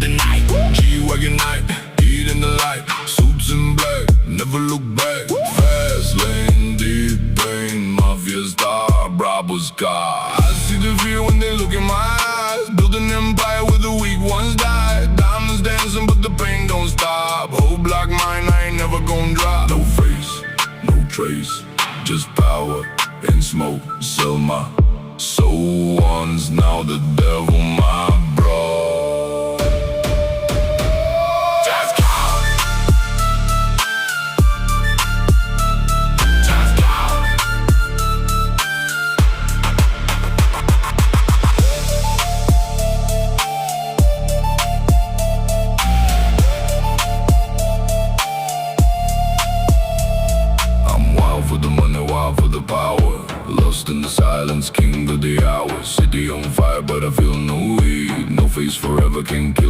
the night. G-Wagon night, heat in the light, suits in black, never look back. Fast lane, deep pain, mafia star, Bravo's car. I see the fear when they look in my eyes. Build an empire where the weak ones die. Diamonds dancing but the pain don't stop. Whole block mine, I ain't never gon' drop. No face, no trace, just power and smoke. Sell my soul once, now the devil my bro. Just go. Just go. I'm wild for the money, wild for the power. Lost in the silence, king of the hour. City on fire, but I feel no heat. No face forever, can't keep